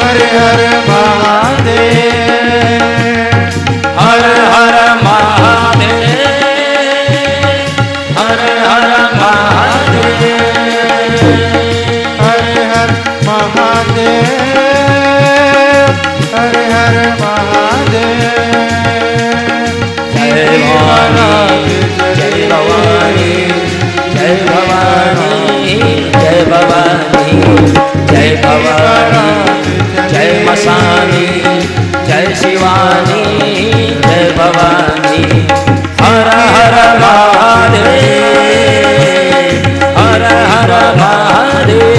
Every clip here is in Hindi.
हर हर महादेव, हर हर महादेव, हर हर महादेव, हर हर महादेव, हर हर महादेव। जय भवानी, जय भवानी, जय भवानी, जय भवानी, जय मसानी, जय शिवानी, जय भवानी। हर हर महादेव, हर हर महादेव,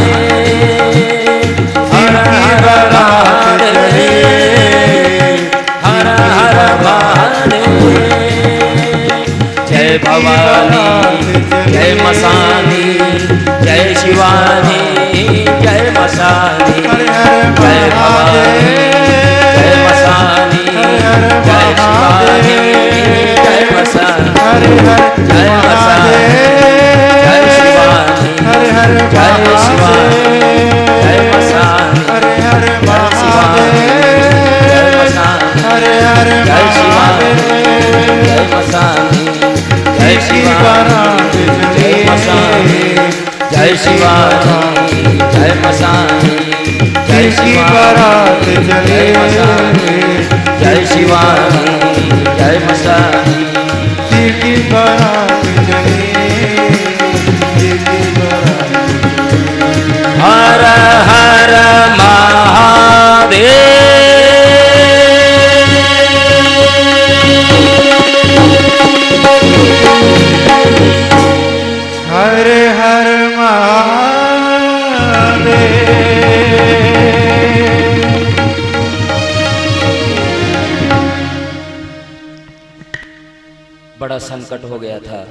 हर हर महादेव, हर हर महादेव। जय भवानी, जय मसानी, जय शिवानी, जय मसानी, जय भवानी, जय मसानी, जय शिवानी, जय मसानी, जय मसानी, जय शिवानी, जय शिवानी, जय मसानी, जय शिवानी, जय मसानी, जय शिवानी, जय मसानी, जय शिवानी, जय मसानी, जय शिवानी, जय मसानी, जय शिवानी, जय मसानी, जय शिवानी, जय मसानी। शिव की बारात चली, शिव की बारात। हर हर महादेव, हर हर महादेव। बड़ा संकट हो गया था।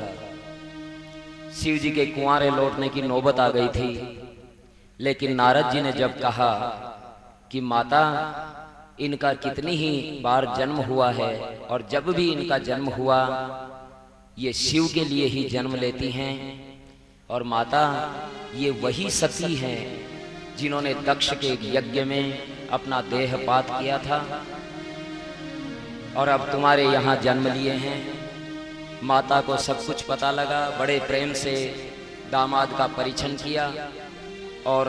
शिव जी के कुंवारे लौटने की नौबत आ गई थी, लेकिन नारद जी ने जब कहा कि माता, इनका कितनी ही बार जन्म हुआ है और जब भी इनका जन्म हुआ ये शिव के लिए ही जन्म लेती हैं, और माता ये वही सती हैं जिन्होंने दक्ष के यज्ञ में अपना देहपात किया था और अब तुम्हारे यहाँ जन्म लिए हैं। माता को सब कुछ पता लगा, बड़े प्रेम से दामाद का परीक्षण किया और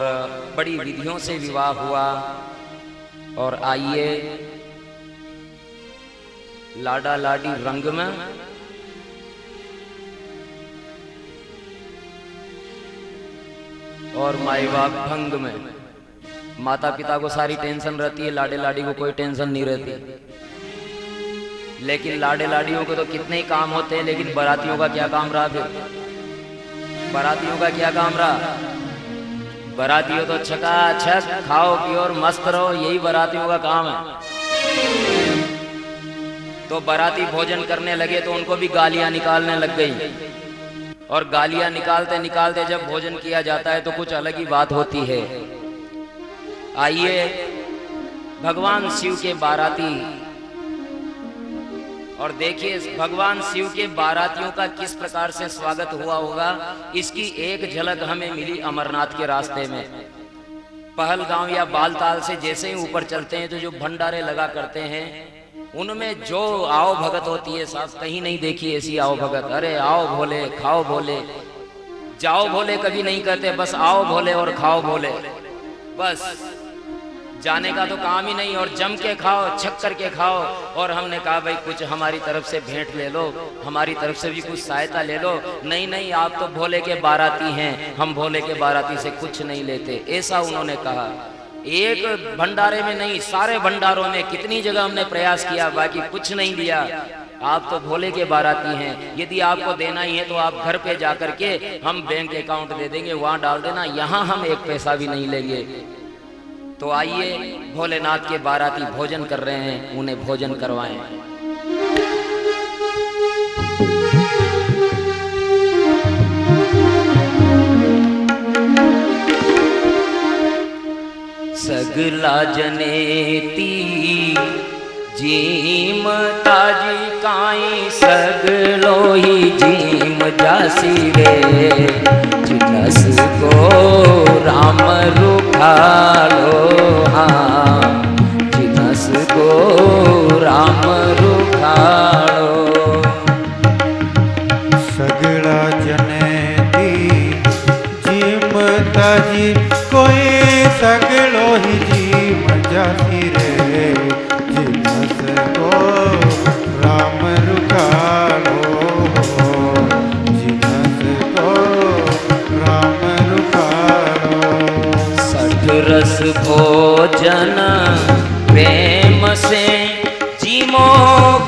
बड़ी विधियों से विवाह हुआ। और आइए लाडा लाडी रंग में और माई बाप भंग में। माता पिता को सारी टेंशन रहती है, लाडे लाडी को कोई टेंशन नहीं रहती। लेकिन लाडे लाडियों को तो कितने ही काम होते हैं, लेकिन बारातियों का क्या काम रहा? फिर बारातियों का क्या काम रहा? बारातियों तो छकाछक खाओ पियो और मस्त रहो, यही बारातियों का काम है। तो बाराती भोजन करने लगे तो उनको भी गालियां निकालने लग गई, और गालियां निकालते निकालते जब भोजन किया जाता है तो कुछ अलग ही बात होती है। आइए भगवान शिव के बाराती, और देखिए भगवान शिव के बारातियों का किस प्रकार से स्वागत हुआ होगा, इसकी एक झलक हमें मिली अमरनाथ के रास्ते में। पहलगांव या बालताल से जैसे ही ऊपर चलते हैं तो जो भंडारे लगा करते हैं उनमें जो आओ भगत होती है, साहब कहीं नहीं देखी ऐसी आओ भगत। अरे आओ भोले, खाओ भोले, जाओ भोले कभी नहीं कहते, बस आओ भोले और खाओ भोले। बस जाने का तो काम ही नहीं, और जम के खाओ, छक करके खाओ। और हमने कहा भाई कुछ हमारी तरफ से भेंट ले लो, हमारी तरफ से भी कुछ सहायता ले लो। नहीं नहीं, आप तो भोले के बाराती हैं, हम भोले के बाराती से कुछ नहीं लेते, ऐसा उन्होंने कहा। एक भंडारे में नहीं, सारे भंडारों में कितनी जगह हमने प्रयास किया, बाकी कुछ नहीं दिया। आप तो भोले के बाराती हैं, यदि आपको देना ही है तो आप घर पे जाकर के हम बैंक अकाउंट दे देंगे, वहां डाल देना, यहाँ हम एक पैसा भी नहीं लेंगे। तो आइए भोलेनाथ के बाराती भोजन कर रहे हैं, उन्हें भोजन करवाएं। सगला जनेती जीम ताजी काई, सगलो ही जीम जासी रे, जिनस को राम रुखालो हाँ। लोही जी मजासी रे जिनस को राम रुखाड़ो जिनस को राम रुखाड़ो सठ रस भोजन प्रेम से जीमो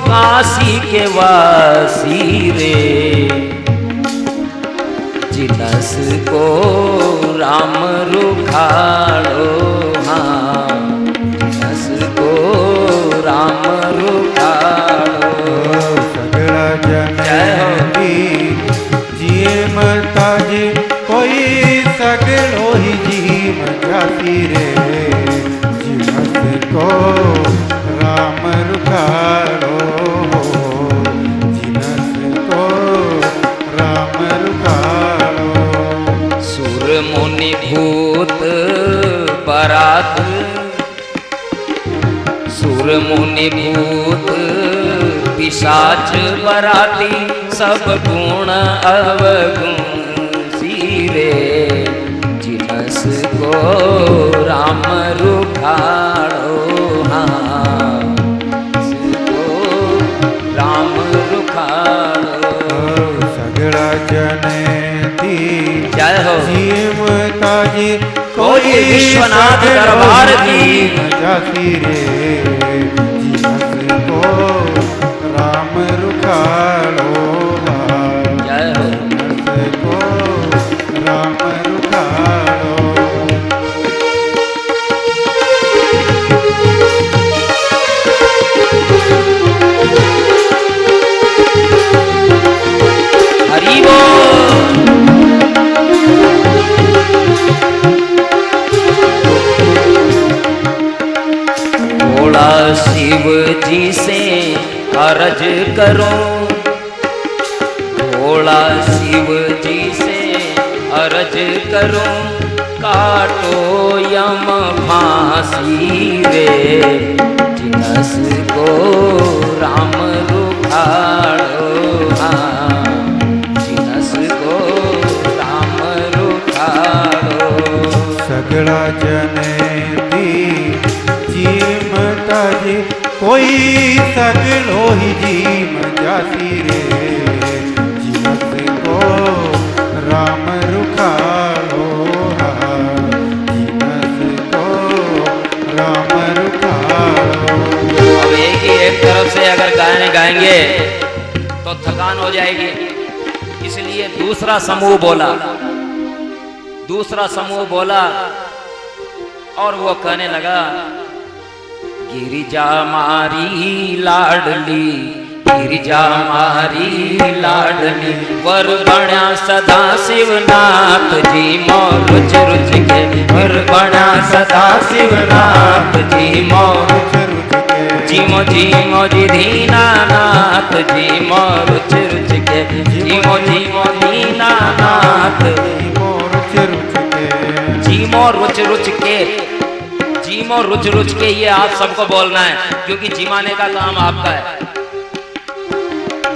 काशी के वासी रे जिनस को राम रुखाड़ो हाँ जिनस को राम रुखाड़ो सगड़ा जन जिए मता जी कोई सगड़ो ही जी मजासी रे जिनस को राम रुखाड़ो जिनस को राम रुखाड़ो सुर मुनि भूत बरात सुर मुनि भूत पिशाच बराती सब गुण अवगुण सीरे जिनस को राम रुखाड़ो हाँ को राम रुखाड़ो सगड़ा जने जय हो जीव ताजी कोई विश्वनाथ दरबार की मजासी रे जिनस को राम रुखाड़ो जय हो जिनस को राम रुखाड़ो हरि बोल भोला शिव जी से अर्ज करो भोला शिव जी से अर्ज करो काटो यम फांसी रे जिनस को राम रुखाड़ो हाँ जिनस को राम रुखाड़ो सगड़ा जने जीव ताजी कोई सगड़ो ही जी मजासी रे जिनस को राम रुखाड़ो जिनस को राम रुखाड़ो अब एक तरफ से अगर गाने गाएंगे तो थकान हो जाएगी इसलिए दूसरा समूह बोला और वो कहने लगा गिरिजा मारी लाडली गिरिजा मारी लाडली वर बण्या सदा शिवनाथ जी मोर रुच रुच के वर बण्या सदा शिवनाथ जी मोर जीमो जीमो जी दीनानाथ जी मोर रुच रुच के जीमो जीमो दीनानाथ जीमो रुच रुच के जीमो रुच रुच के ये आप सबको बोलना है क्योंकि जिमाने का काम आपका है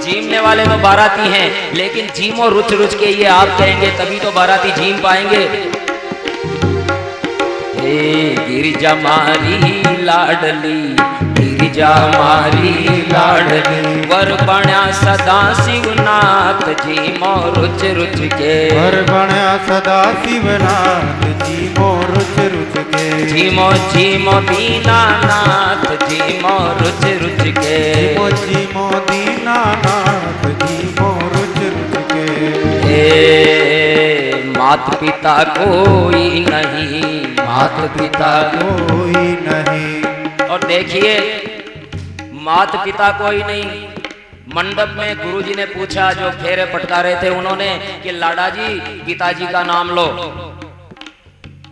जीमने वाले तो बाराती हैं लेकिन जीमो रुच रुच के ये आप कहेंगे तभी तो बाराती जीम पाएंगे हे गिरिजा मारी लाडली गिरिजा मारी लाडली वर बण्या सदा शिवनाथ जी मोर रुच रुच के वर बण्या सदा शिवनाथ जी मोर रुच रुच के जीमो जीमो दीनानाथ जी मोर रुच रुच के जीमो जीमो दीनानाथ जी मोर रुच रुच के मात पिता कोई नहीं मात पिता कोई नहीं और देखिए मात पिता कोई नहीं मंडप में गुरुजी ने पूछा जो फेरे पटका रहे थे उन्होंने कि लाडा जी पिताजी का नाम लो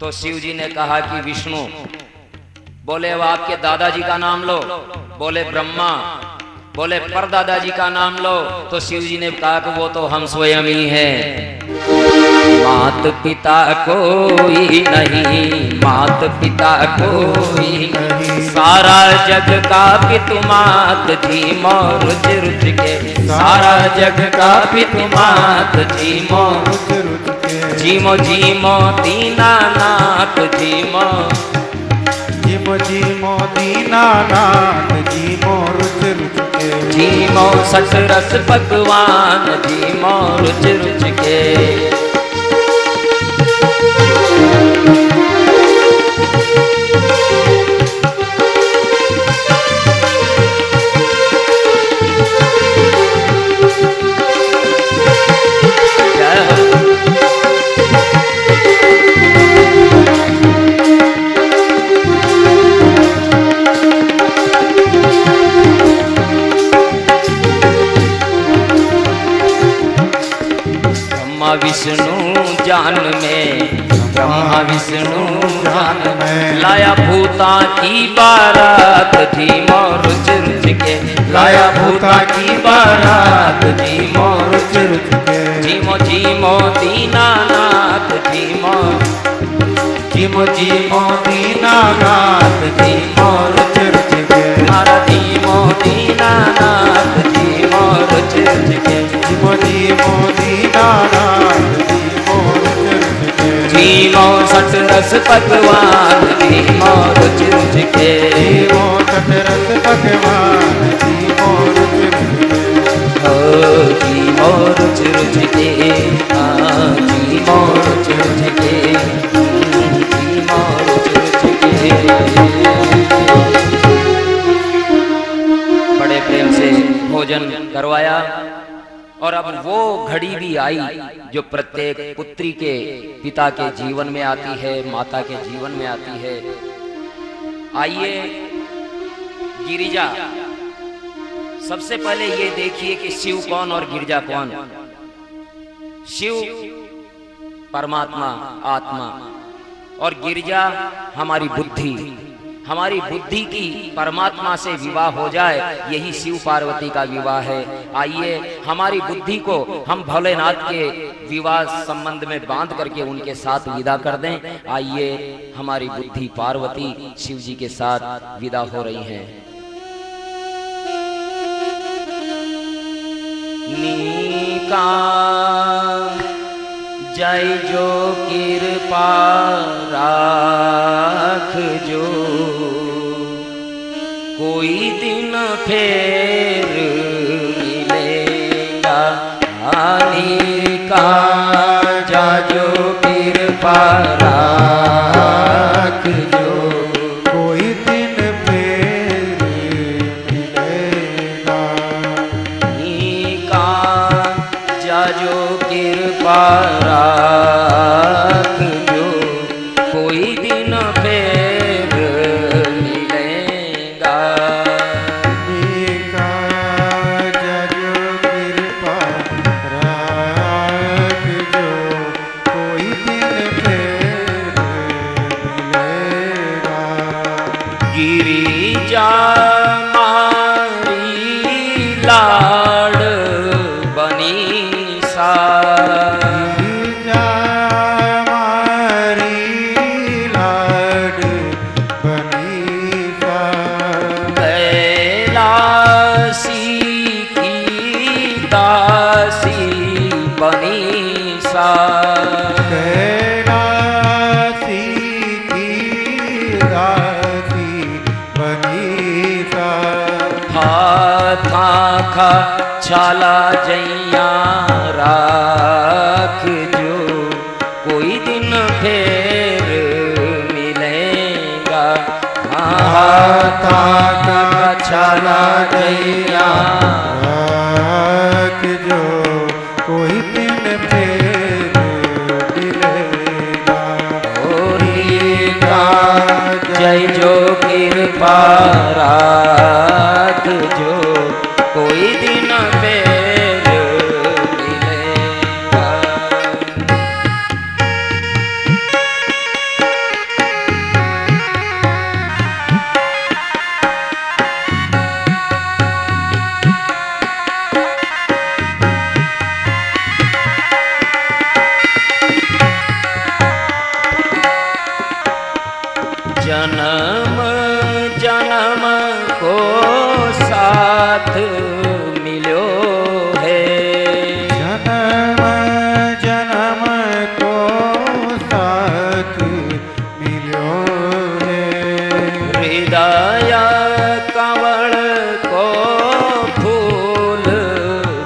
तो शिव जी ने कहा कि विष्णु बोले वो आपके दादाजी का नाम लो बोले ब्रह्मा बोले परदादाजी का नाम लो तो शिव जी ने कहा कि वो तो हम स्वयं ही हैं मात पिता कोई नहीं मात पिता कोई नहीं सारा जग का पितु मात जी मोर रुच रुच के सारा जग का पितु मात जी मोर रुच रुच के जीमो जीमो दीनानाथ जीमो जीमो दीनानाथ जीमो रुच रुच के। जीमो सठ रस पकवान जीमो रुच रुच के। विष्णु जान में ब्रह्मा विष्णु जान में लाया भूता की बारात जीमो रुच रुच के। लाया भूता की बारात जीमो रुच रुच के। जीमो जीमो दीनानाथ जीमो जीमो जीमो दीनानाथ जीमो रुच रुच के। मारा जीमो दीनानाथ जीमो रुच रुच के। जीमो जीमो दीनानाथ जीमो रुच रुच के। जीमो सठ रस पकवान जीमो रुच रुच के। जीमो सठ रस पकवान जीमो रुच रुच के। हो जीमो रुच रुच के। जीमो रुच रुच के। जीमो रुच रुच के। बड़े प्रेम से भोजन करवाया और अब वो घड़ी भी आई जो प्रत्येक पुत्री के पिता के जीवन में आती है, माता के जीवन में आती है। आइए गिरिजा, सबसे पहले ये देखिए कि शिव कौन और गिरिजा कौन। शिव परमात्मा आत्मा और गिरिजा हमारी बुद्धि। हमारी बुद्धि की परमात्मा से विवाह हो जाए, यही शिव पार्वती का विवाह है। आइए हमारी बुद्धि को हम भोलेनाथ के विवाह संबंध में बांध करके उनके साथ विदा कर दें। आइए हमारी बुद्धि पार्वती शिव जी के साथ विदा हो रही हैं। नीका जय जो कृपा राख जो, कोई दिन फेर मिलेगा। हानि का जा जो कृपा राख जो, कोई दिन फेर मिलेगा। हानि का जा जो कृपा राख जो, कोई दिन फेर मिलेगा। नीका जजो कृपा राख जो, कोई दिन फेर मिलेगा। गिरिजा मारी लाड बनी सा, गिरिजा मारी लाड बनी सा। कैलासी की दासी बनी सा। कैलासी की दासी बनी सा। हाथा खा छाला जैया राख जो, कोई दिन फेर मिलेगा। हाथा खा छाला जैया राख जो, कोई दिन फेर मिलेगा। होरीगा जय जो कृपा राख जो, कोई दिन फेर मिलेगा। जन्म जन्म को सा हृदय कमल को फूल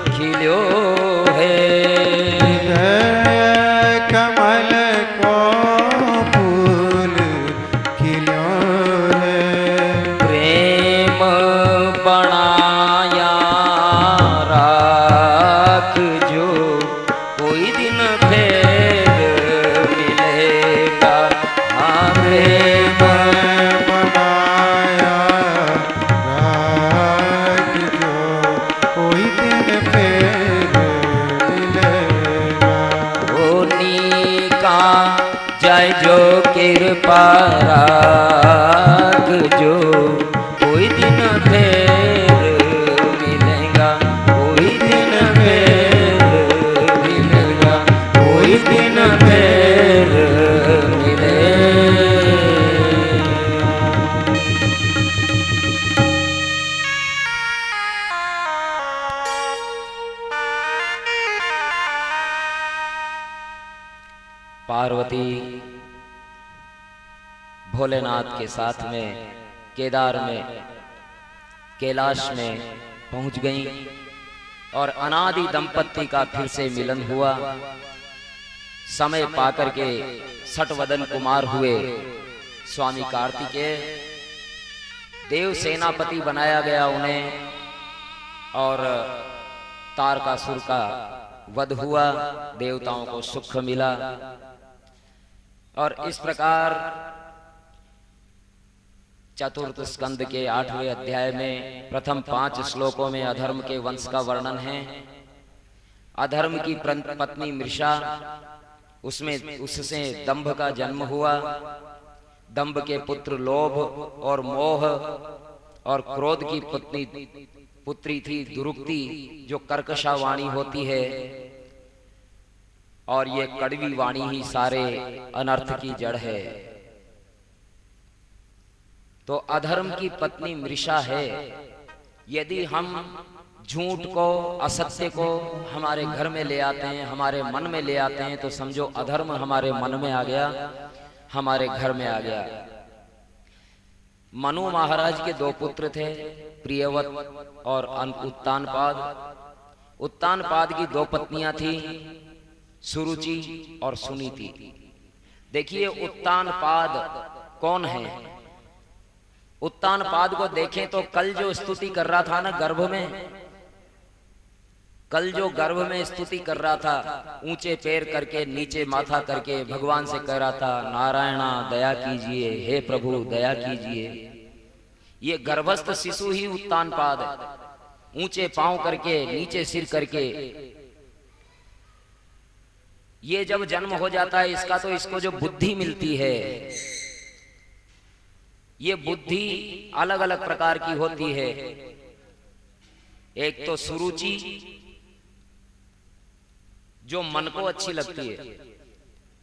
खिल्यो है। हृदय कमल को फूल खिल्यो है। प्रेम बनाया राख जो कोई दिन फिर मिलेगा। हाँ प्रेम बनाया राख जो कोई दिन फिर मिलेगा। होनी का जय जो कृपा राख जो कोई दिन फिर मिलेगा। कोई दिन फिर मिलेगा। कोई दिन फिर मिलेगा। पार्वती भोलेनाथ के साथ में केदार में कैलाश में पहुंच गईं और अनादि दंपत्ति का फिर से मिलन हुआ। समय पाकर के सटवदन कुमार हुए स्वामी कार्तिकेय। देव सेनापति बनाया गया उन्हें और तारकासुर का वध हुआ। देवताओं को सुख मिला और इस प्रकार चतुर्थ स्कंद के 8वें अध्याय में प्रथम 5 श्लोकों में अधर्म के वंश का वर्णन है। अधर्म की पत्नी मृषा, उससे दंभ का जन्म हुआ। दंभ के पुत्र लोभ और मोह और क्रोध की पुत्री थी दुरुक्ति, जो कर्कशा वाणी होती है और ये कड़वी वाणी ही सारे अनर्थ की जड़ है। तो अधर्म की पत्नी मृषा है। यदि हम झूठ को, असत्य को हमारे घर में ले आते हैं, हमारे मन में ले आते हैं, तो समझो अधर्म हमारे मन में आ गया, हमारे घर में आ गया। मनु महाराज के 2 पुत्र थे, प्रियवत और उत्तानपाद। उत्तानपाद की 2 पत्नियां थी, सुरुचि और सुनीति। देखिए उत्तानपाद कौन है? उत्तानपाद को देखें तो कल जो स्तुति कर रहा था ना गर्भ में, कल जो गर्भ में स्तुति कर रहा था, ऊंचे पैर करके नीचे माथा करके भगवान से कह रहा था, नारायणा दया कीजिए, हे प्रभु दया कीजिए। ये गर्भस्थ शिशु ही उत्तानपाद है। ऊंचे पांव करके नीचे सिर करके ये जब जन्म हो जाता है इसका, तो इसको जो बुद्धि मिलती है, ये बुद्धि अलग अलग प्रकार की होती है। एक तो सुरुचि, जो मन को अच्छी लगती है,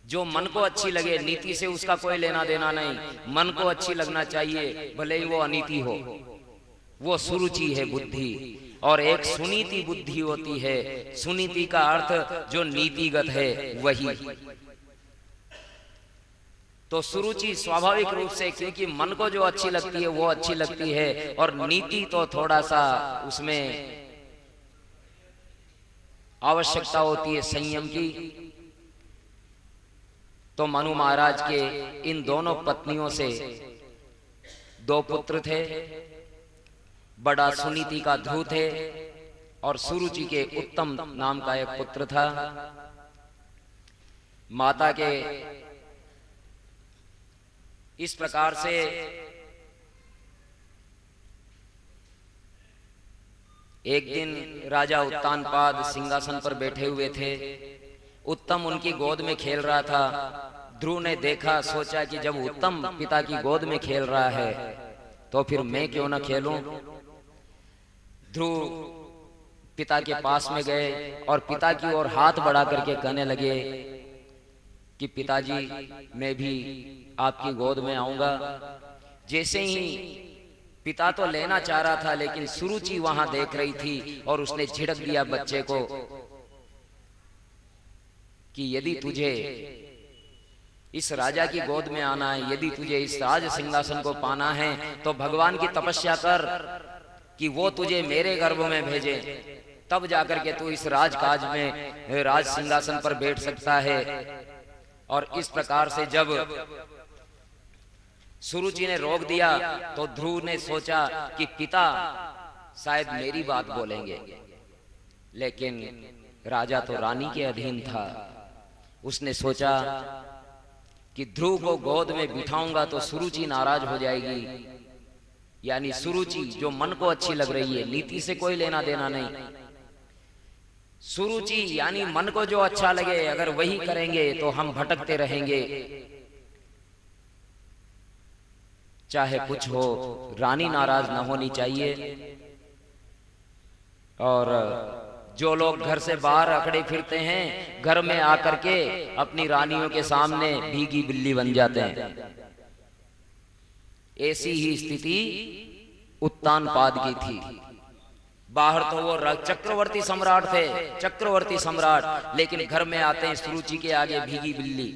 जो मन को अच्छी लगे, नीति से उसका कोई लेना देना नहीं, मन को अच्छी लगना चाहिए, भले ही वो अनीति हो, वो सुरुचि है बुद्धि। और एक सुनीति बुद्धि होती है। सुनीति का अर्थ जो नीतिगत है वही। तो सुरुचि स्वाभाविक रूप से, क्योंकि मन को जो अच्छी लगती है वो अच्छी लगती है, और नीति तो थोड़ा सा उसमें आवश्यकता होती है संयम की। तो मनु महाराज के इन दोनों पत्नियों से 2 पुत्र थे। बड़ा सुनीति का ध्रुव थे और सुरुचि के उत्तम नाम का एक पुत्र था। माता के इस प्रकार से एक दिन राजा उत्तानपाद सिंहासन पर बैठे हुए थे। उत्तम उनकी गोद में खेल रहा था। ध्रुव ने देखा, सोचा कि जब उत्तम पिता की गोद में खेल रहा है तो फिर मैं क्यों ना खेलूं। ध्रुव पिता के पास में गए और पिता की ओर हाथ बढ़ा करके कहने लगे कि पिताजी, मैं भी आपकी गोद में आऊंगा। जैसे ही पिता तो लेना चाह रहा था, लेकिन सुरुचि वहां देख रही थी और उसने झिड़क दिया बच्चे को कि यदि तुझे इस राजा की गोद में आना है, यदि तुझे इस राज सिंहासन को पाना है तो भगवान की तपस्या कर कि वो तुझे मेरे गर्भ में भेजे, तब जाकर के तू इस राजकाज में राज सिंहासन पर बैठ सकता है। और इस प्रकार से जब सुरुचि ने रोक दिया तो ध्रुव ने सोचा कि पिता शायद मेरी बात बोलेंगे, लेकिन राजा तो रानी के अधीन था। उसने सोचा कि ध्रुव को गोद में बिठाऊंगा तो सुरुचि नाराज हो जाएगी, यानी सुरुचि जो मन को अच्छी लग रही है, नीति से कोई लेना देना नहीं, सुरुचि यानी मन को जो अच्छा लगे अगर वही करेंगे तो हम भटकते रहेंगे। चाहे कुछ हो, रानी नाराज ना होनी चाहिए। और जो लोग घर से बाहर अकड़े फिरते हैं, घर में आकर के अपनी रानियों के सामने भीगी बिल्ली बन जाते हैं। ऐसी ही स्थिति उत्तानपाद की थी। बाहर तो वो चक्रवर्ती सम्राट थे, चक्रवर्ती सम्राट, लेकिन घर में आते हैं सुरुचि के आगे भीगी बिल्ली।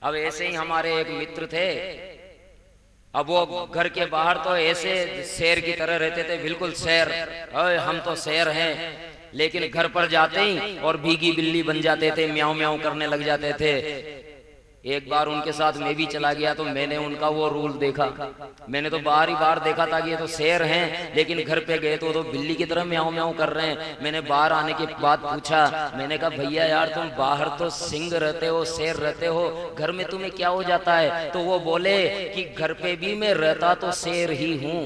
अब ऐसे ही हमारे एक मित्र थे, अब वो घर के बाहर तो ऐसे शेर की तरह रहते थे, बिल्कुल शेर, हम तो शेर हैं, लेकिन घर पर जाते ही और भीगी बिल्ली बन जाते थे, म्याऊं म्याऊं करने लग जाते थे। एक बार उनके साथ मैं भी चला गया तो मैंने उनका वो रूल देखा। मैंने तो बाहर ही बाहर देखा था कि ये तो शेर हैं, लेकिन घर पे गए तो बिल्ली की तरह म्याऊं म्याऊं कर रहे हैं। मैंने बाहर आने के बाद पूछा, मैंने कहा भैया यार तुम बाहर तो सिंह रहते हो, शेर रहते हो, घर में तुम्हें क्या हो जाता है? तो वो बोले कि घर पे भी मैं रहता तो शेर ही हूं,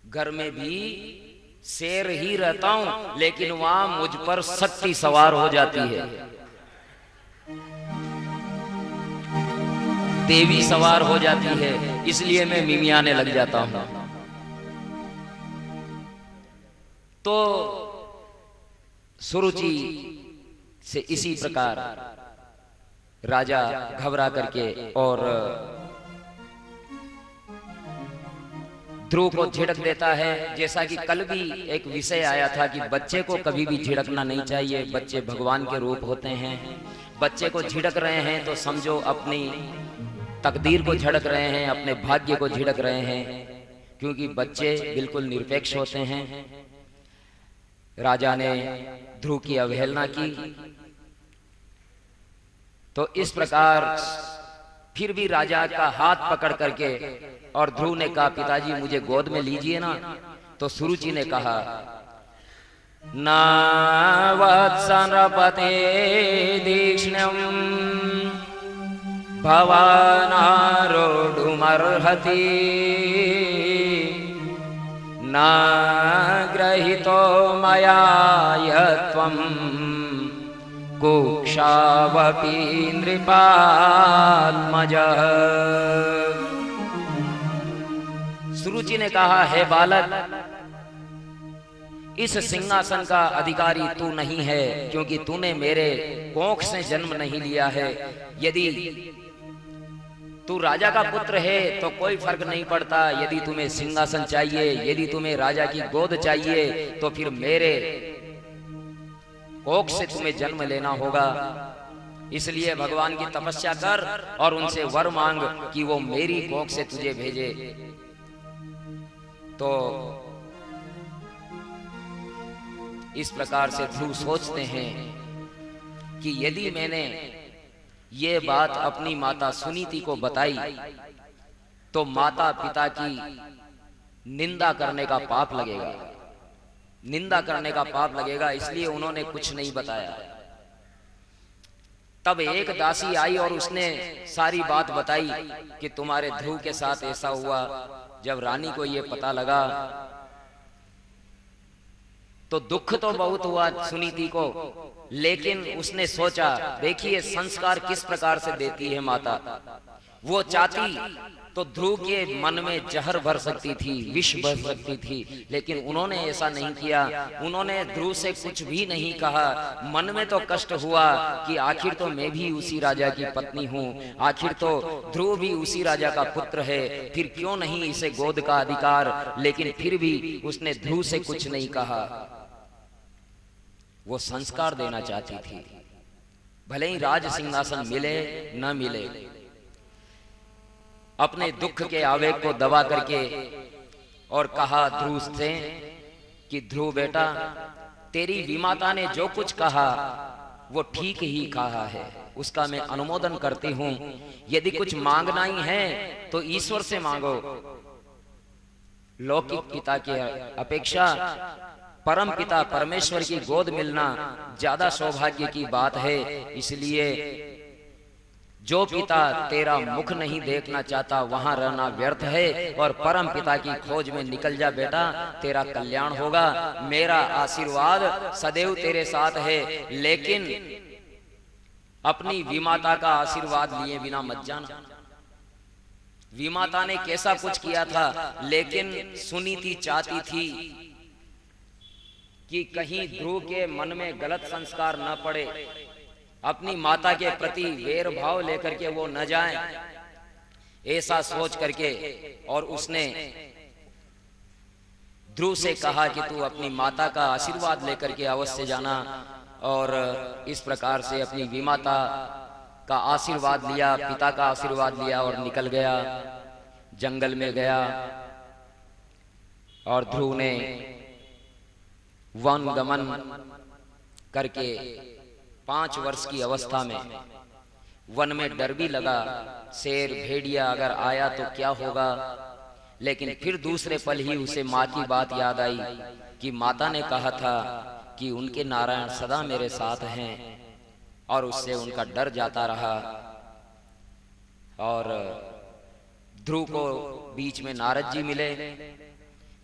घर में भी शेर ही रहता हूं, लेकिन वहां मुझ पर शक्ति सवार हो जाती है, देवी सवार हो जाती है, इसलिए मैं मिमियाने लग जाता हूं। तो सुरुचि से इसी प्रकार राजा घबरा करके और ध्रुव को झिड़क देता है। जैसा कि कल भी एक विषय आया था कि बच्चे को कभी भी झिड़कना नहीं चाहिए, बच्चे भगवान के रूप होते हैं। बच्चे को झिड़क रहे हैं तो समझो अपनी तकदीर को झड़क रहे हैं, अपने भाग्य को झिड़क रहे हैं, क्योंकि बच्चे बिल्कुल निरपेक्ष होते हैं। राजा ने ध्रुव की अवहेलना की, तो इस प्रकार फिर भी राजा का हाथ पकड़ करके और ध्रुव ने कहा पिताजी मुझे गोद में लीजिए ना। तो सुरुचि ने कहा ना वत्सनपते दीक्ष्ण्यं भवानारोढुमर्हति न ग्रहितो मया यत्वं कुक्षावपि नृपात्मजः। सुरुचि ने कहा हे बालक, इस सिंहासन का अधिकारी तू नहीं है, क्योंकि तूने मेरे कोख से जन्म नहीं लिया है। यदि तू राजा का पुत्र है तो कोई फर्क नहीं पड़ता। यदि तुम्हें सिंहासन चाहिए, यदि तुम्हें राजा की गोद चाहिए, तो फिर मेरे कोख से तुम्हें जन्म लेना होगा। इसलिए भगवान की तपस्या कर और उनसे वर मांग कि वो मेरी कोख से तुझे भेजे। तो इस प्रकार से ध्रुव सोचते हैं कि यदि मैंने ये बात अपनी माता सुनीति को बताई तो माता पिता की निंदा करने का पाप लगेगा, निंदा करने का पाप लगेगा, इसलिए उन्होंने कुछ नहीं बताया। तब एक दासी आई और उसने सारी बात बताई कि तुम्हारे ध्रुव के साथ ऐसा हुआ। जब रानी को ये पता लगा तो दुख तो बहुत हुआ सुनीति को, लेकिन उसने सोचा देखिए संस्कार किस प्रकार से देती है माता। वो चाहती तो ध्रुव के मन में जहर भर सकती थी, विष भर सकती थी, लेकिन उन्होंने ऐसा नहीं किया। उन्होंने ध्रुव से कुछ भी नहीं कहा। मन में तो कष्ट हुआ कि आखिर तो मैं भी उसी राजा की पत्नी हूँ, आखिर तो ध्रुव भी उसी राजा का पुत्र है, फिर क्यों नहीं इसे गोद का अधिकार। लेकिन फिर भी उसने ध्रुव से कुछ नहीं कहा। वो संस्कार देना चाहती थी, भले ही राज सिंहासन मिले न मिले, अपने दुख के आवेग को दबा करके और कहा ध्रुव से कि ध्रुव बेटा, तेरी विमाता ने जो कुछ कहा वो ठीक ही कहा है, उसका मैं अनुमोदन करती हूं। यदि कुछ मांगना ही है तो ईश्वर से मांगो। लौकिक पिता की अपेक्षा परम पिता परमेश्वर की गोद मिलना ज्यादा सौभाग्य की बात है। इसलिए जो पिता तेरा मुख नहीं देखना चाहता वहां रहना व्यर्थ है, और परम पिता की खोज में निकल जा बेटा, तेरा कल्याण होगा। मेरा आशीर्वाद सदैव तेरे साथ है, लेकिन अपनी विमाता का आशीर्वाद लिए बिना मत जाना। विमाता ने कैसा कुछ किया था, लेकिन सुनीति चाहती थी कि कहीं ध्रुव के मन में गलत संस्कार न पड़े, अपनी माता के प्रति वैर भाव लेकर के वो न जाए, ऐसा सोच करके। और उसने ध्रुव से कहा कि तू अपनी माता का आशीर्वाद लेकर के अवश्य जाना। और इस प्रकार से अपनी विमाता का आशीर्वाद लिया, पिता का आशीर्वाद लिया और निकल गया, जंगल में गया। और ध्रुव ने वन गमन करके 5 वर्ष की अवस्था में वन में डर भी लगा, शेर भेड़िया अगर आया तो क्या होगा। लेकिन फिर दूसरे पल ही उसे माँ की बात याद आई कि माता ने कहा था कि उनके नारायण सदा मेरे साथ हैं, और उससे उनका डर जाता रहा। और ध्रुव को बीच में नारद जी मिले,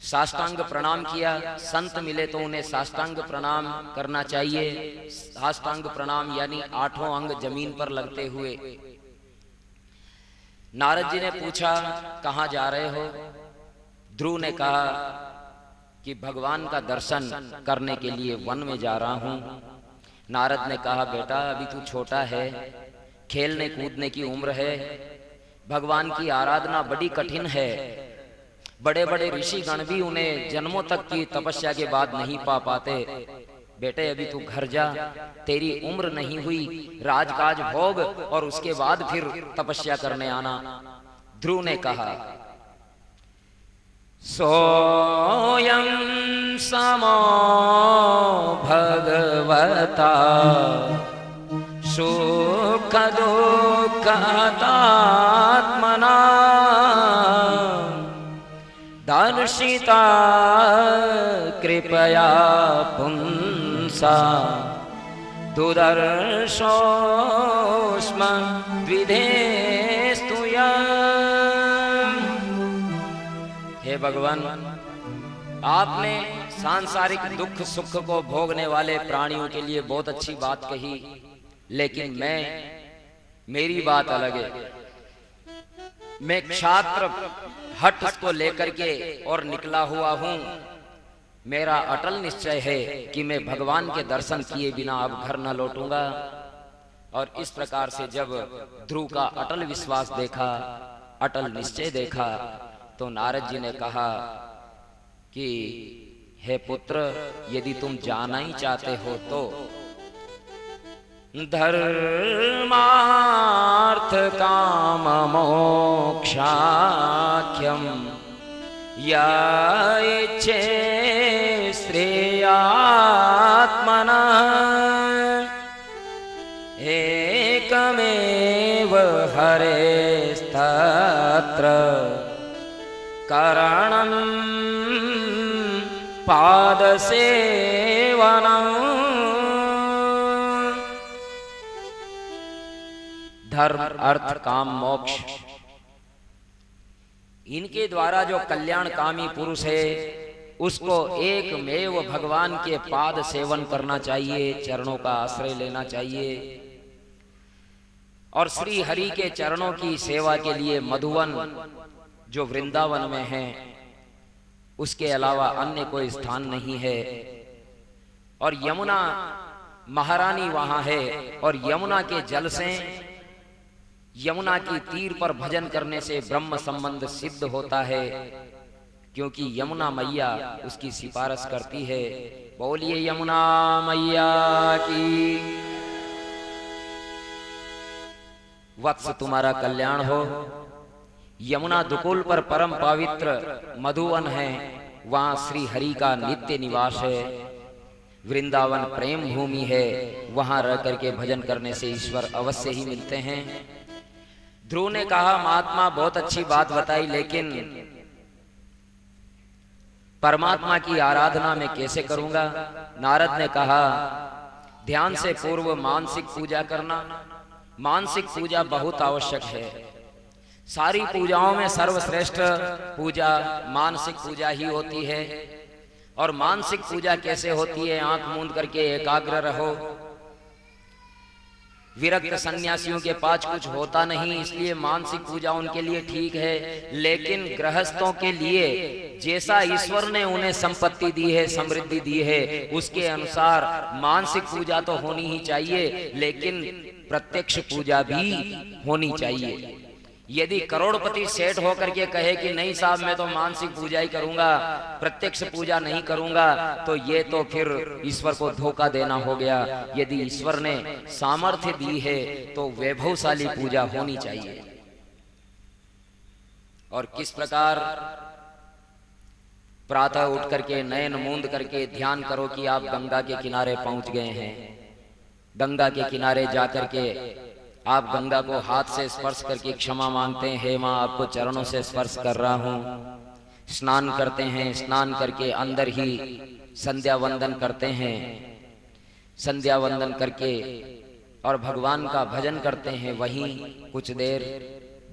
साष्टांग प्रणाम किया। संत मिले तो उन्हें साष्टांग प्रणाम करना चाहिए। साष्टांग प्रणाम यानी 8 अंग जमीन पर लगते हुए। नारद जी ने पूछा कहाँ जा रहे हो? ध्रुव ने कहा कि भगवान का दर्शन करने के लिए वन में जा रहा हूं। नारद ने कहा बेटा अभी तू छोटा है, खेलने कूदने की उम्र है, भगवान की आराधना बड़ी कठिन है। बड़े बड़े ऋषिगण भी उन्हें जन्मों तक की तपस्या के बाद नहीं पा पाते। बेटे अभी तू घर जा, तेरी उम्र नहीं हुई, राजकाज भोग और उसके बाद फिर तपस्या करने आना। ध्रुव ने कहा सोयं समो भगवता सुख दुःखदात्मना दर्शिता कृपया पुंसा दुदर्शोस्म द्विधेस्तुयम्। हे भगवान, आपने सांसारिक दुख सुख को भोगने वाले प्राणियों के लिए बहुत अच्छी बात कही, लेकिन मेरी बात अलग है। मैं क्षात्र हट को लेकर के और निकला हुआ हूं। मेरा अटल निश्चय है कि मैं भगवान के दर्शन किए बिना अब घर न लौटूंगा। और इस प्रकार से जब ध्रुव का अटल विश्वास देखा, अटल निश्चय देखा, तो नारद जी ने कहा कि हे पुत्र, यदि तुम जाना ही चाहते हो तो धर्मार्थ काम मोक्षाख्यम या इच्छे श्रेयात्मनः एकमेव हरेस्तत्र करणं पादसेवनम्। धर्म अर्थ काम मोक्ष, इनके द्वारा जो कल्याणकामी पुरुष है उसको एकमेव भगवान के पाद सेवन करना चाहिए, चरणों का आश्रय लेना चाहिए। और श्री हरि के चरणों की सेवा के लिए मधुवन जो वृंदावन में है उसके अलावा अन्य कोई स्थान नहीं है। और यमुना महारानी वहां है, और यमुना के जल से, यमुना की तीर पर भजन करने से ब्रह्म संबंध सिद्ध होता है, क्योंकि यमुना मैया उसकी सिफारिश करती है। बोलिए यमुना मैया की। वत्स तुम्हारा कल्याण हो। यमुना दुकुल पर परम पवित्र मधुवन है, वहां श्री हरि का नित्य निवास है। वृंदावन प्रेम भूमि है, वहां रह करके भजन करने से ईश्वर अवश्य ही मिलते हैं। ध्रुव ने कहा महात्मा बहुत अच्छी बात बताई, लेकिन परमात्मा की आराधना मैं कैसे करूंगा? नारद ने कहा ध्यान से पूर्व मानसिक पूजा करना। मानसिक पूजा बहुत आवश्यक है। सारी पूजाओं में सर्वश्रेष्ठ पूजा मानसिक पूजा ही होती है। और मानसिक पूजा कैसे होती है? आंख मूंद करके एकाग्र रहो। विरक्त सन्यासियों के पास कुछ होता नहीं, इसलिए मानसिक पूजा उनके लिए ठीक है। लेकिन गृहस्थों के लिए जैसा ईश्वर ने उन्हें संपत्ति दी है, समृद्धि दी है, उसके अनुसार मानसिक पूजा तो होनी ही चाहिए, लेकिन प्रत्यक्ष पूजा भी होनी चाहिए। यदि करोड़पति सेठ होकर के कहे कि नहीं साहब मैं तो मानसिक पूजा ही करूंगा, प्रत्यक्ष पूजा नहीं करूंगा, तो ये तो फिर ईश्वर को धोखा देना हो गया। यदि ईश्वर ने सामर्थ्य दी है तो वैभवशाली पूजा होनी चाहिए। और किस प्रकार? प्रातः उठ करके नयन मूंद करके ध्यान करो कि आप गंगा के किनारे पहुंच गए हैं। गंगा के किनारे जाकर के आप गंगा को हाथ से स्पर्श करके क्षमा मांगते हैं, हे माँ आपको चरणों से स्पर्श कर रहा हूँ। स्नान करते हैं, स्नान करके अंदर ही संध्या वंदन करते हैं। संध्या वंदन करके और भगवान का भजन करते हैं। वहीं कुछ देर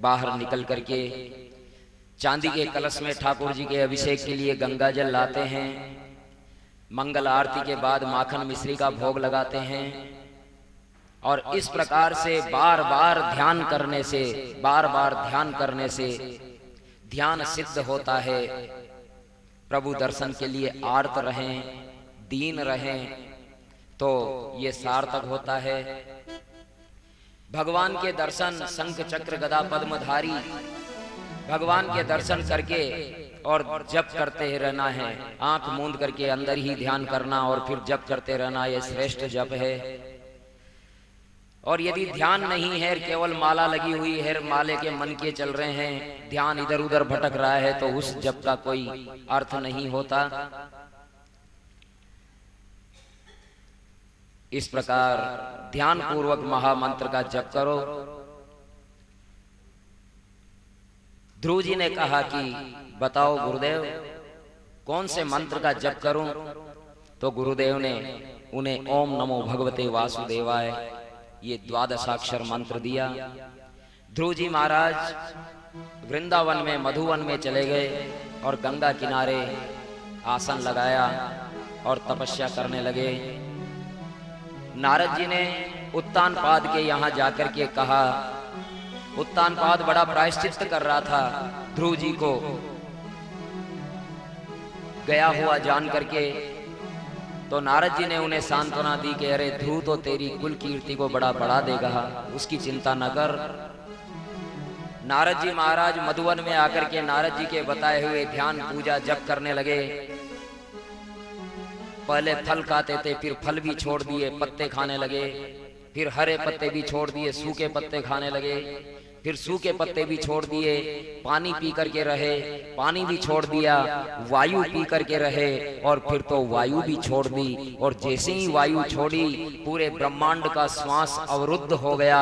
बाहर निकल करके चांदी के कलश में ठाकुर जी के अभिषेक के लिए गंगा जल लाते हैं। मंगल आरती के बाद माखन मिश्री का भोग लगाते हैं। और इस प्रकार से बार बार ध्यान करने से, बार बार ध्यान करने से ध्यान सिद्ध होता है। प्रभु दर्शन के लिए आर्त रहें, दीन रहें, तो ये सार्थक होता है। भगवान के दर्शन, शंख चक्र गदा पद्मधारी भगवान के दर्शन करके और जप करते रहना है। आंख मूंद करके अंदर ही ध्यान करना और फिर जप करते रहना, यह श्रेष्ठ जप है। और यदि ध्यान नहीं है, केवल माला लगी हुई है, माले के मन के चल रहे हैं, ध्यान इधर उधर भटक रहा है, तो उस जप का कोई अर्थ नहीं होता। इस प्रकार ध्यान पूर्वक महामंत्र का जप करो। ध्रुव जी ने कहा कि बताओ गुरुदेव कौन से मंत्र का जप करूं? तो गुरुदेव ने उन्हें ओम नमो भगवते वासुदेवाय ये 12 मंत्र दिया। ध्रुव जी महाराज वृंदावन में मधुवन में चले गए और गंगा किनारे आसन लगाया और तपस्या करने लगे। नारद जी ने उत्तानपाद के यहाँ जाकर के कहा, उत्तानपाद बड़ा प्रायश्चित कर रहा था ध्रुव जी को गया हुआ जान करके। तो नारद जी ने उन्हें सांत्वना दी कि अरे ध्रुव तो तेरी कुल कीर्ति को बड़ा बढ़ा देगा, उसकी चिंता न कर। नारद जी महाराज मधुवन में आकर के नारद जी के बताए हुए ध्यान पूजा जप करने लगे। पहले फल खाते थे, फिर फल भी छोड़ दिए, पत्ते खाने लगे। फिर हरे पत्ते भी छोड़ दिए, सूखे पत्ते खाने लगे। फिर सूखे पत्ते भी छोड़ दिए, पानी पी करके रहे, पानी भी छोड़ दिया, वायु पी करके रहे, और फिर तो वायु भी छोड़ दी। और जैसे ही वायु छोड़ी, पूरे ब्रह्मांड का श्वास अवरुद्ध हो गया,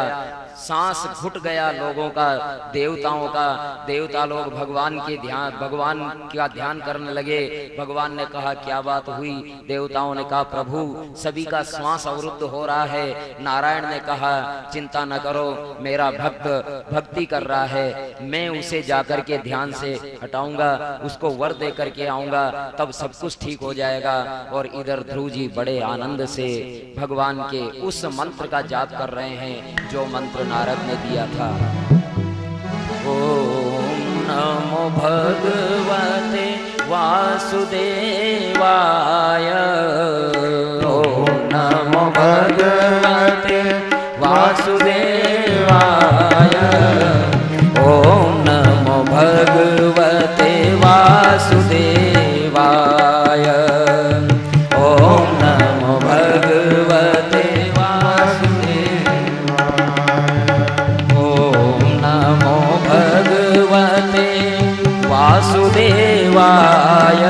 सांस घुट गया लोगों का, देवताओं का। देवता लोग भगवान का ध्यान करने लगे। भगवान ने कहा क्या बात हुई? देवताओं ने कहा प्रभु सभी का श्वास अवरुद्ध हो रहा है। नारायण ने कहा चिंता न करो, मेरा भक्त भक्ति कर रहा है, मैं उसे जाकर के ध्यान से हटाऊंगा, उसको वर दे करके आऊंगा, तब सब कुछ ठीक हो जाएगा। और इधर ध्रुव जी बड़े आनंद से भगवान के उस मंत्र का जाप कर रहे हैं जो मंत्र नारद ने दिया था। ओम नमो भगवते वासुदेवाय, ओम नमो भगवते वासुदेवाय, ओम नमो भगवते वासुदेवाय, ओम नमो भगवते वासुदेवाय, ओम वासुदेवाय।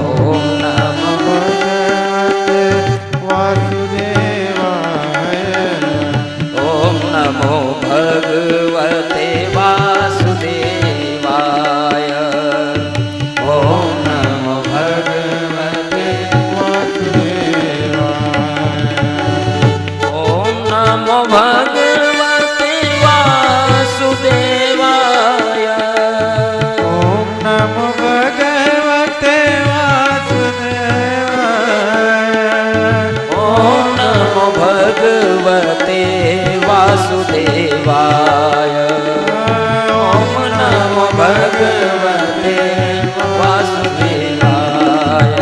ओम नमो भगवते वासुदेवाय। ओम नमो भगवते वासुदेवाय। ओम नमो भगवते वासुदेवाय। ओम नमो भगवते वासुदेवाय। ओम नमो भगवते वासुदेवाय। ओम नमो भगवते वासुदेवाय। ओम नमो भगवते वासुदेवाय।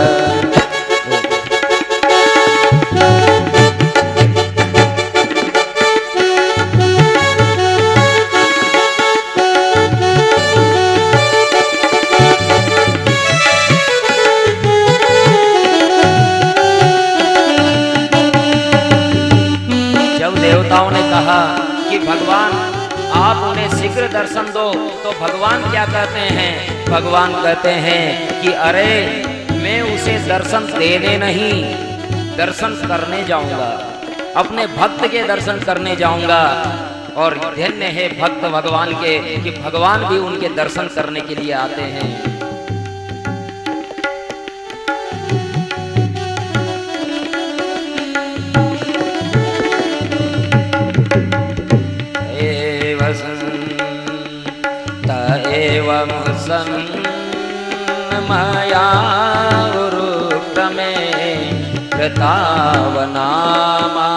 जब देवताओं ने कहा कि भगवान आप उन्हें शीघ्र दर्शन दो, तो भगवान क्या कहते हैं? भगवान कहते हैं कि अरे मैं उसे दर्शन देने नहीं, दर्शन करने जाऊंगा, अपने भक्त के दर्शन करने जाऊंगा। और धन्य है भक्त भगवान के कि भगवान भी उनके दर्शन करने के लिए आते हैं। एवं मया उरुक्रमे कृतावनामा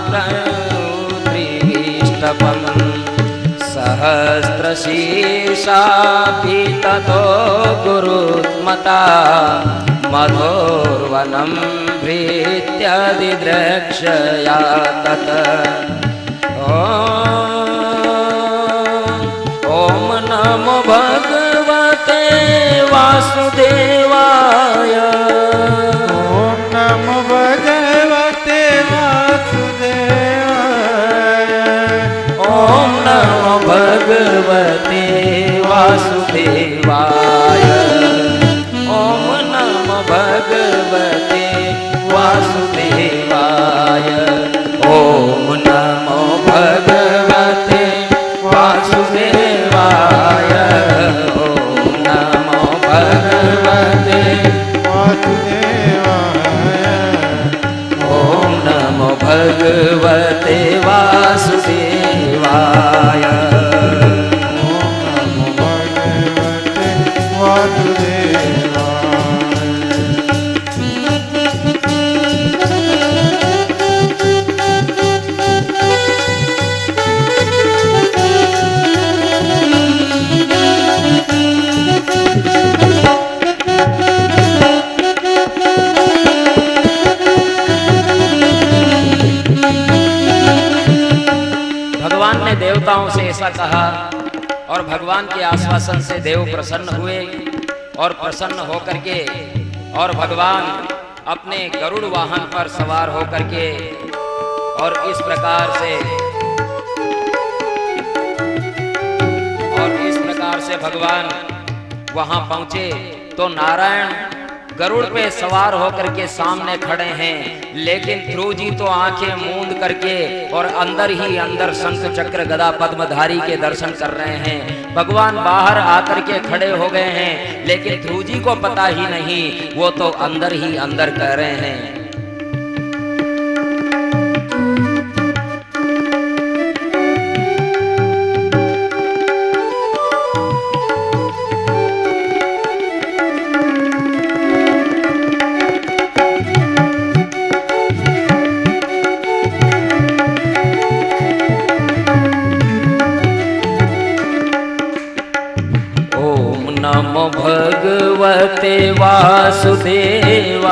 प्रयुत्रिष्टपम् सहस्रशीर्षापि ततो गुरुत्मता मधोर्वनं भृत्यदिद्रक्षया तत्। ओम नमो भगवते वासुदेवाय। ओम नमो भगवते वासुदेवाय। ओम नमो भगवते वासुदेवाय। ओम नमो भगवते वासुदेवाय। ओम नमो भगवते वासुदेवाय। ओम नमो भगवते वासुदेवाय। ओम नमो भगवते वासुदेवाय। ओम नमो भगवते वासुदेवाय। भगवान ने देवताओं से ऐसा कहा और भगवान के आश्वासन से देव प्रसन्न हुए और प्रसन्न होकर के और भगवान अपने गरुड़ वाहन पर सवार होकर के और इस प्रकार से भगवान वहां पहुंचे तो नारायण गरुड़ पे सवार होकर के सामने खड़े हैं, लेकिन ध्रुव जी तो आंखें मूंद करके और अंदर ही अंदर शंख चक्र गदा पद्मधारी के दर्शन कर रहे हैं। भगवान बाहर आकर के खड़े हो गए हैं, लेकिन ध्रुव जी को पता ही नहीं, वो तो अंदर ही अंदर कह रहे हैं। नमो भगवते वासुदेवाय।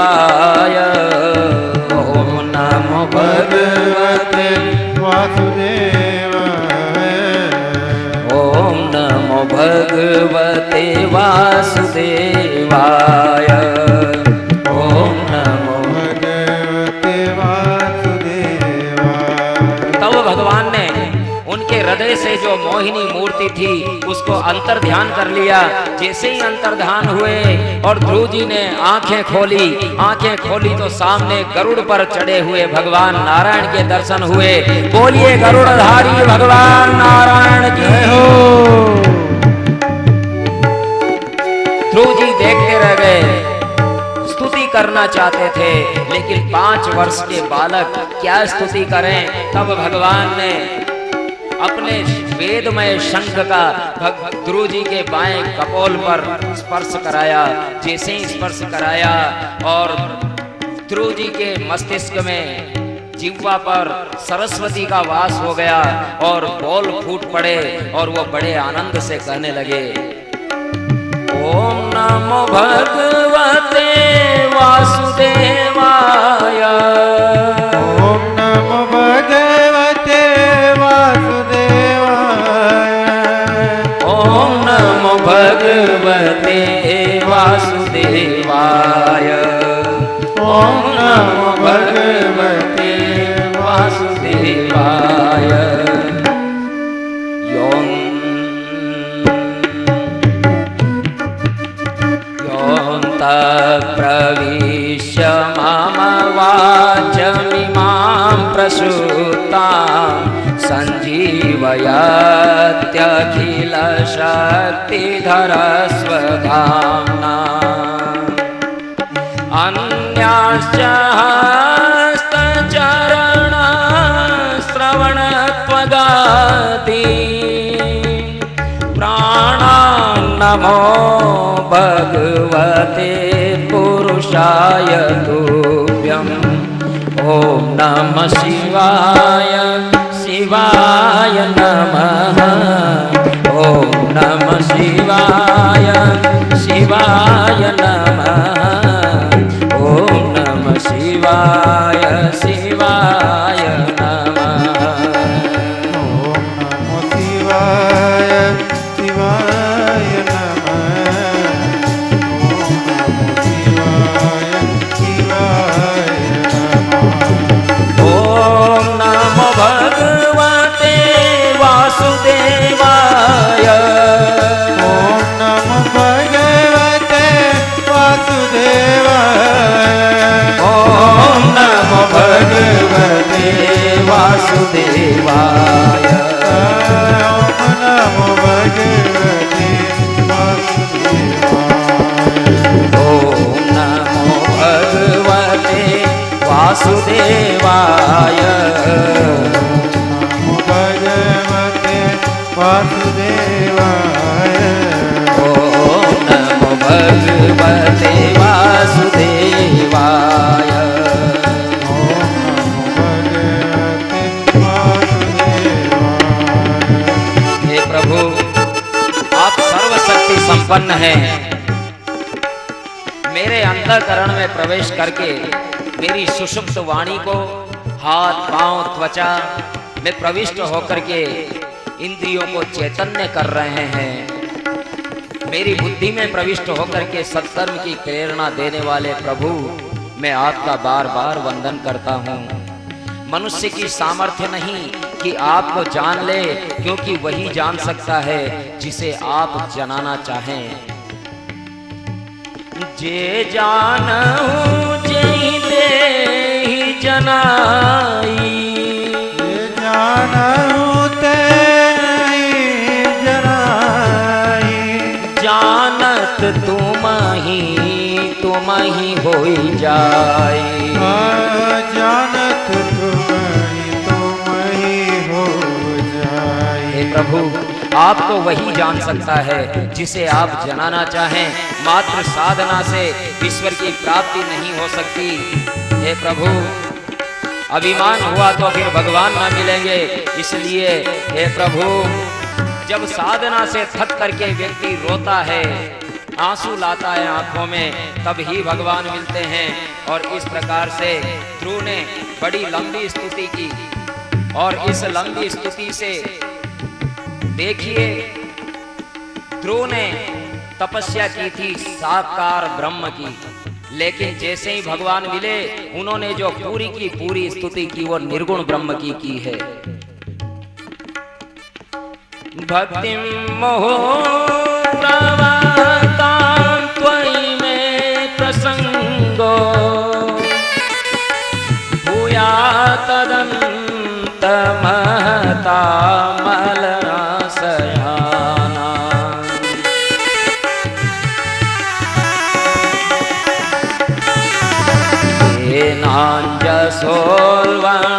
ओम नमो भगवते वासुदेवाय। ओम नमो भगवते वासुदेवाय। ओम नमो भगवते वासुदेवाय। तब भगवान ने उनके हृदय पहले से जो मोहिनी मूर्ति थी उसको अंतर ध्यान कर लिया। जैसे ही अंतर ध्यान हुए और ध्रुव जी ने आंखें खोली तो सामने गरुड़ पर चढ़े हुए भगवान नारायण के दर्शन हुए। बोलिए गरुड़धारी भगवान नारायण की हो। ध्रुव जी देखते रह गए, स्तुति करना चाहते थे, लेकिन 5 वर्ष के बालक क्या स्तुति करें। तब भगवान ने अपने वेदमय शंख का ध्रुव जी के बाएं कपोल पर स्पर्श कराया। जैसे ही स्पर्श कराया और ध्रुव जी के मस्तिष्क में जिह्वा पर सरस्वती का वास हो गया और बोल फूट पड़े और वो बड़े आनंद से कहने लगे, ओम नमो भगवते वासुदेवाय। ओम नमो भगवते वासुदेवाय। ओम नमो भगवते वासुदेवाय। ओम नमो भगवते वासुदेवाय। प्रविश्य मम वाचमिमां प्रसूतां संजीवयत्यखिल शक्तिधर स्वधाम्ना। अन्याश्च हस्तचरण श्रवणत्वगादि प्राणान्नमो भगवते पुरुषाय तुभ्यं। ओम नमः शिवाय शिवाय नमः। ओम नमः शिवाय शिवाय नमः। ओम नमः शिवाय शिवाय नमः। ओम नमो शिवाय शिवाय ओम नमो भगवते वासुदेवाय। ओम नमो भगवते वासुदेवाय। ओम नमो भगवते वासुदेवाय। ओम नमो भगवते वासुदेवाय। ओम नमो भगवते वासुदेवाय। नमो भगवते वासुदेवाय। ओम नमो भगवते वासुदेवाय। ओम नमो भगवते वासुदेवाय। हे प्रभु, आप सर्वशक्ति संपन्न हैं। मेरे अंतःकरण में प्रवेश करके मेरी सुषुप्त वाणी को हाथ पांव त्वचा में प्रविष्ट होकर के इंद्रियों को चैतन्य कर रहे हैं। मेरी बुद्धि में प्रविष्ट होकर के सत्कर्म की प्रेरणा देने वाले प्रभु, मैं आपका बार बार वंदन करता हूँ। मनुष्य की सामर्थ्य नहीं कि आपको जान ले, क्योंकि वही जान सकता है जिसे आप जनाना चाहें। जे जानहु जेहि देहि जनाई। जे जानहु तेहि जनाई। जानत तुम ही होई जाई। जानत तुम ही हो जाए। हे प्रभु, आप तो वही जान सकता है जिसे आप जनाना चाहें। मात्र साधना से ईश्वर की प्राप्ति नहीं हो सकती। हे प्रभु, अभिमान हुआ तो फिर भगवान ना मिलेंगे। इसलिए हे प्रभु, जब साधना से थक करके व्यक्ति रोता है, आंसू लाता है आंखों में, तब ही भगवान मिलते हैं। और इस प्रकार से ध्रुव ने बड़ी लंबी स्तुति की। और इस लंबी स्तुति से देखिए, ध्रुव ने तपस्या की थी साकार ब्रह्म की, लेकिन जैसे ही भगवान मिले, उन्होंने जो पूरी की पूरी स्तुति की वो निर्गुण ब्रह्म की है। भक्तिं मुहुर्प्रवक्तां त्वयि मे प्रसंगो भूयात् तदन्तमहतामलनाशयाना।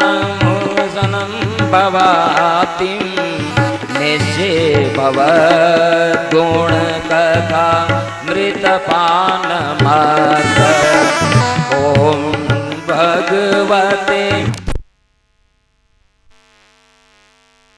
येनाञ्जसोल्वणमूर्धनं भवातिं निश्चे भवद्गुणकथा मृतपानमर्द